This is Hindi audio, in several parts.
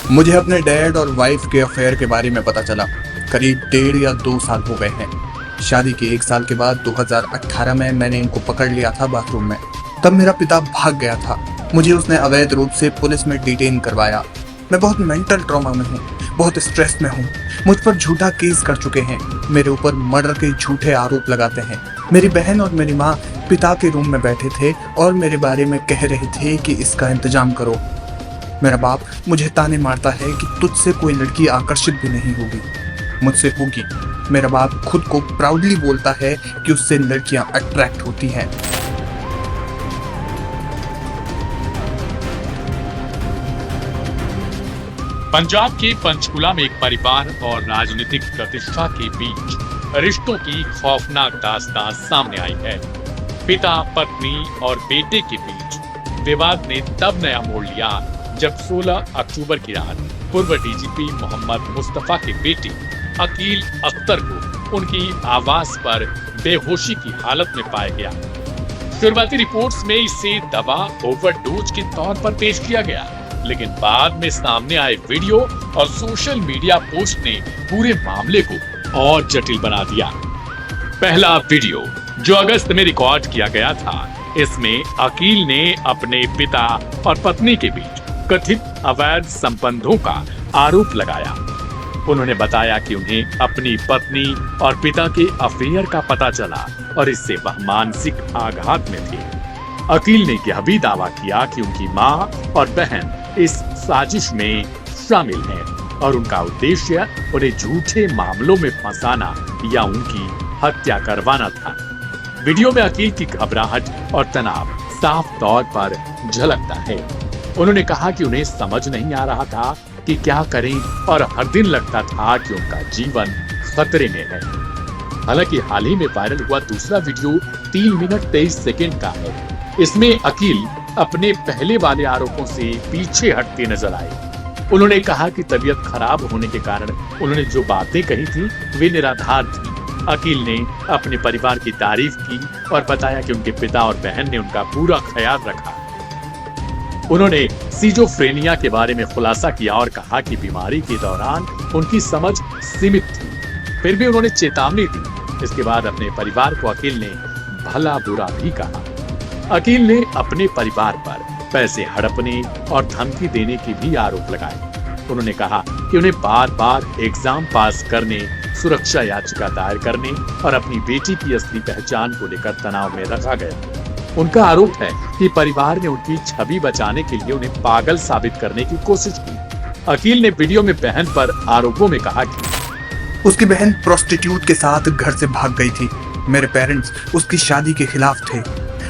मुझे अपने डैड और वाइफ के अफेयर के बारे में पता चला करीब 1.5 या 2 साल हो गए हैं। शादी के 1 साल के बाद 2018 में मैंने इनको पकड़ लिया था बाथरूम में। तब मेरा पिता भाग गया था। मुझे उसने अवैध रूप से पुलिस में डिटेन करवाया। मैं बहुत मेंटल ट्रॉमा में हूँ, बहुत स्ट्रेस में हूँ। मुझ पर झूठा केस कर चुके हैं, मेरे ऊपर मर्डर के झूठे आरोप लगाते हैं। मेरी बहन और मेरी माँ पिता के रूम में बैठे थे और मेरे बारे में कह रहे थे कि इसका इंतजाम करो। मेरा बाप मुझे ताने मारता है कि तुझसे कोई लड़की आकर्षित भी नहीं होगी, मुझसे होगी। मेरा बाप खुद को प्राउडली बोलता है कि उससे लड़कियां अट्रैक्ट होती हैं। पंजाब के पंचकुला में एक परिवार और राजनीतिक प्रतिष्ठा के बीच रिश्तों की खौफनाक दास्तान सामने आई है। पिता, पत्नी और बेटे के बीच विवाद ने तब नया मोड़ लिया जब 16 अक्टूबर की रात पूर्व डीजीपी मोहम्मद मुस्तफा के बेटे अकील अख्तर को उनकी आवास पर बेहोशी की हालत में पाया गया। शुरुआती रिपोर्ट्स में इसे दवा ओवरडोज के तौर पर पेश किया गया, लेकिन बाद में सामने आए वीडियो और सोशल मीडिया पोस्ट ने पूरे मामले को और जटिल बना दिया। पहला वीडियो जो अगस्त में रिकॉर्ड किया गया था, इसमें अकील ने अपने पिता और पत्नी के बीच कथित अवैध संबंधों का आरोप लगाया। उन्होंने बताया कि उन्हें अपनी पत्नी और पिता के अफेयर का पता चला और इससे वह मानसिक आघात में थे। अकील ने यह भी दावा किया कि उनकी मां और बहन इस साजिश में शामिल हैं और उनका उद्देश्य उन्हें झूठे मामलों में फंसाना या उनकी हत्या करवाना था। वीडियो में अकील की घबराहट और तनाव साफ तौर पर झलकता है। उन्होंने कहा कि उन्हें समझ नहीं आ रहा था कि क्या करें और हर दिन लगता था कि उनका जीवन खतरे में है। हालांकि हाल ही में वायरल हुआ दूसरा वीडियो 3 मिनट 23 सेकंड का है। इसमें अकील अपने पहले वाले आरोपों से पीछे हटते नजर आए। उन्होंने कहा कि तबीयत खराब होने के कारण उन्होंने जो बातें कही थी वे निराधार थी। अकील ने अपने परिवार की तारीफ की और बताया कि उनके पिता और बहन ने उनका पूरा ख्याल रखा। उन्होंने सिजोफ्रेनिया के बारे में खुलासा किया और कहा कि बीमारी के दौरान उनकी समझ सीमित थी, फिर भी उन्होंने चेतावनी दी। इसके बाद अपने परिवार को अकील ने भला बुरा भी कहा। अकील ने अपने परिवार पर पैसे हड़पने और धमकी देने के भी आरोप लगाए। उन्होंने कहा कि उन्हें बार बार एग्जाम पास करने, सुरक्षा याचिका दायर करने और अपनी बेटी की असली पहचान को लेकर तनाव में रखा गया। उनका आरोप है कि परिवार ने उनकी छवि बचाने के लिए उन्हें पागल साबित करने की कोशिश की। अकील ने वीडियो में बहन पर आरोपों में कहा कि उसकी बहन प्रोस्टिट्यूट के साथ घर से भाग गई थी। मेरे पेरेंट्स उसकी शादी के खिलाफ थे।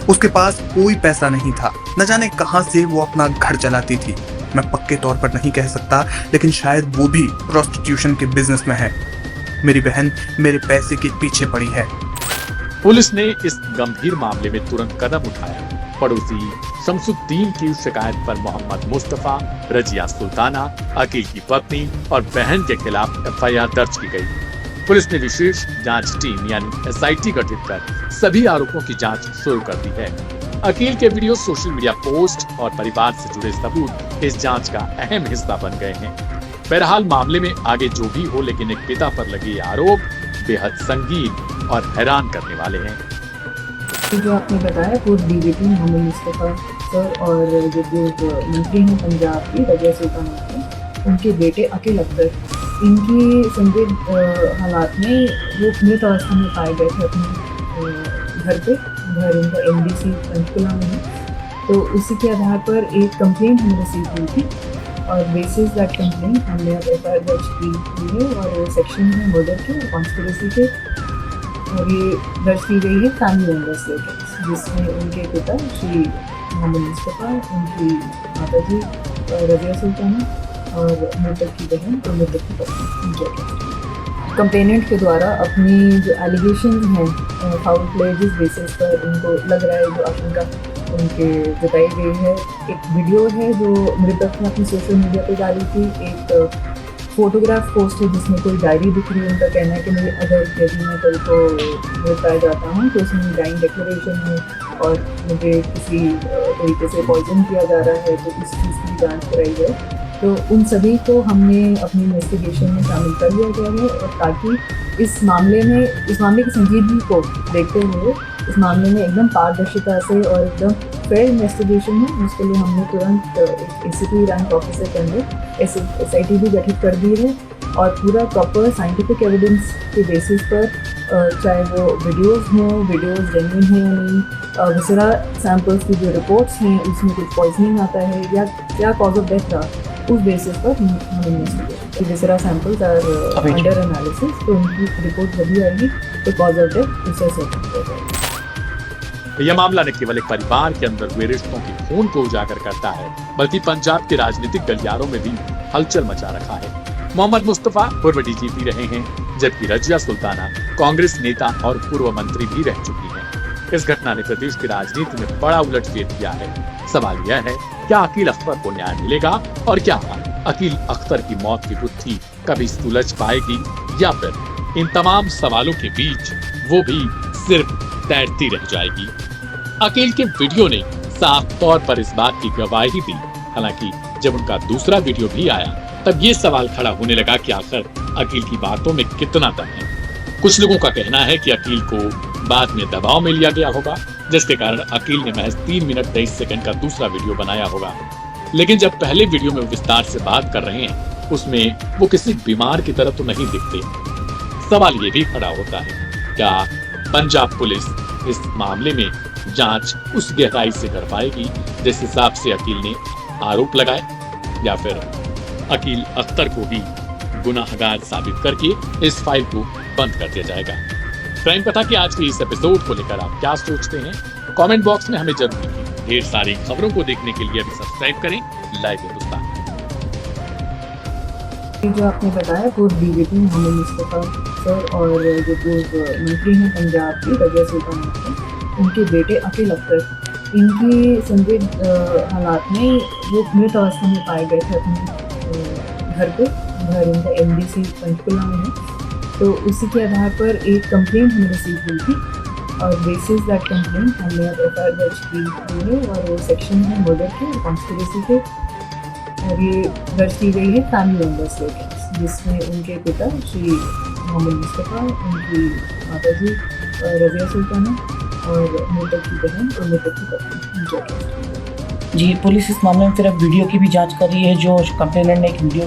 उसके पास कोई पैसा नहीं था, न जाने कहां से वो अपना घर चलाती थी। मैं पक्के तौर पर नहीं कह सकता, लेकिन शायद वो भी प्रोस्टिट्यूशन के बिजनेस में है। मेरी बहन मेरे पैसे के पीछे पड़ी है। पुलिस ने इस गंभीर मामले में तुरंत कदम उठाया। पड़ोसी शमसुद्दीन की शिकायत पर मोहम्मद मुस्तफा, रजिया सुल्ताना, अकील की पत्नी और बहन के खिलाफ एफआईआर दर्ज की गई। पुलिस ने विशेष जांच टीम यानी एसआईटी गठित कर सभी आरोपों की जांच शुरू कर दी है। अकील के वीडियो, सोशल मीडिया पोस्ट और परिवार से जुड़े सबूत इस जांच का अहम हिस्सा बन गए हैं। बहरहाल मामले में आगे जो भी हो, लेकिन एक पिता पर लगे आरोप बेहद संगीन और हैरान करने वाले हैं। जो आपने बताया पूर्व डीजीपी मोहम्मद मुस्तफा सर और जो मंत्री हैं पंजाब की रजिया सुल्ताना, उनके बेटे अकील अख्तर, इनकी संदिग्ध हालात में वो मृत अवस्था में पाए गए थे अपने घर पे। घर इनका एमडीसी पंचकुला में है। तो उसी के आधार पर एक कंप्लेंट हमें रिसीव हुई थी और बेसिस दैट कंप्लेंट हमने अब FIR दर्ज की है और वो सेक्शन है मर्डर के और कॉन्स्पिरेसी के, और ये दर्ज की गई है फैमिली मेम्बर्स अगेंस्ट, जिसमें उनके पिता श्री मोहम्मद मुस्तफ़ा, उनकी माता जी रज़िया सुल्ताना और मृतक की बहन और मृतक की पत्नी उनके अगेंस्ट। कंप्लेनेंट के द्वारा अपनी जो एलिगेशन हैं फाउल प्ले जिस बेसिस पर उनको लग रहा है, जो आशंका उनके जताई गई है, एक वीडियो है जो मृतक ने अपनी सोशल मीडिया पे डाली थी, एक फोटोग्राफ पोस्ट है जिसमें कोई डायरी दिख रही है। उनका कहना है कि मुझे अगर यदि मैं कल को मृत पाया जाता हूँ तो उसमें डाइंग डिक्लेरेशन है और मुझे किसी तरीके से पॉइजन किया जा रहा है, तो इस चीज़ की जांच कराई जाए। तो उन सभी को हमने अपनी इन्वेस्टिगेशन में शामिल कर लिया गया है, और ताकि इस मामले की संजीदगी को देखते हुए इस मामले में एकदम पारदर्शिता से और एकदम फेयर इन्वेस्टिगेशन हो, उसके लिए हमने तुरंत एक ACP रैंक ऑफिसर के अंदर SIT भी गठित कर दी है, और पूरा प्रॉपर साइंटिफिक एविडेंस के बेसिस पर चाहे वो वीडियोस जेन्युइन हैं या नहीं, विसरा सैंपल्स की जो रिपोर्ट्स हैं उसमें कुछ पॉइजनिंग आता है या क्या कॉज ऑफ डेथ रहा, उस बेसिस पर हम investigate. Viscera samples are under analysis, तो उनकी रिपोर्ट जब भी आएगी तो कॉज ऑफ डेथ उसे सर्टिफाई किया जाएगा। यह मामला न केवल एक परिवार के अंदर हुए रिश्तों के खून को उजागर करता है, बल्कि पंजाब के राजनीतिक गलियारों में भी हलचल मचा रखा है। मोहम्मद मुस्तफा पूर्व DGP रहे हैं, जबकि रजिया सुल्ताना कांग्रेस नेता और पूर्व मंत्री भी रह चुकी हैं। इस घटना ने प्रदेश की राजनीति में बड़ा उलटफेर किया है। सवाल यह है, क्या अकील अख्तर को न्याय मिलेगा, और क्या अकील अख्तर की मौत की गुत्थी कभी सुलझ पाएगी, या फिर इन तमाम सवालों के बीच वो भी सिर्फ तैरती रह जाएगी। अकील के वीडियो ने साफ तौर पर इस बात की गवाही दी। हालांकि जब उनका दूसरा वीडियो भी आया तब ये सवाल खड़ा होने लगा कि आखिर अकील की बातों में कितना दम है। कुछ लोगों का कहना है कि अकील को बाद में दबाव में लिया गया होगा, जिसके कारण अकील ने महज 3 मिनट 23 सेकंड का दूसरा वीडियो बनाया होगा। लेकिन जब पहले वीडियो में विस्तार से बात कर रहे हैं, उसमें वो किसी बीमार की तरह तो नहीं दिखते। सवाल ये भी खड़ा होता है, क्या पंजाब पुलिस इस मामले में जांच उस गहराई से कर पाएगी जिस हिसाब से अकील ने आरोप लगाए, या फिर अकील अख्तर को भी गुनाहगार साबित करके इस फाइल को बंद कर दिया जाएगा। क्राइम कथा के आज के इस एपिसोड को लेकर आप क्या सोचते हैं, कमेंट बॉक्स में हमें जरूर लिखिए। ढेर सारी खबरों को देखने के लिए अभी सब्सक्राइब करें लाइव हिंदुस्तान। जो आपने बताया पूर्व DGP मोहम्मद मुस्तफ़ा सर और जो पूर्व मंत्री हैं पंजाब की रज़िया सुल्ताना के, उनके बेटे अकील अख्तर, इनकी संदिग्ध हालात में वो मृत अवस्था में पाए गए थे अपने घर पे। घर इनका MDC पंचकुला में है। तो उसी के आधार पर एक कंप्लेंट हमें रिसीव हुई थी, और बेसिस दैट कंप्लेंट हमने अब FIR दर्ज की है, और वो सेक्शन है मर्डर के और कॉन्स्पिरेसी के, और ये दर्ज की गई है फैमिली मेम्बर्स अगेंस्ट, जिसमें उनके पिता श्री मोहम्मद मुस्तफ़ा, उनकी माता जी रज़िया सुल्ताना और मृतक की बहन और मृतक की पत्नी उनके अगेंस्ट। जी, पुलिस इस मामले में फिर अब वीडियो की भी जांच कर रही है। जो कंप्लेनेंट ने एक वीडियो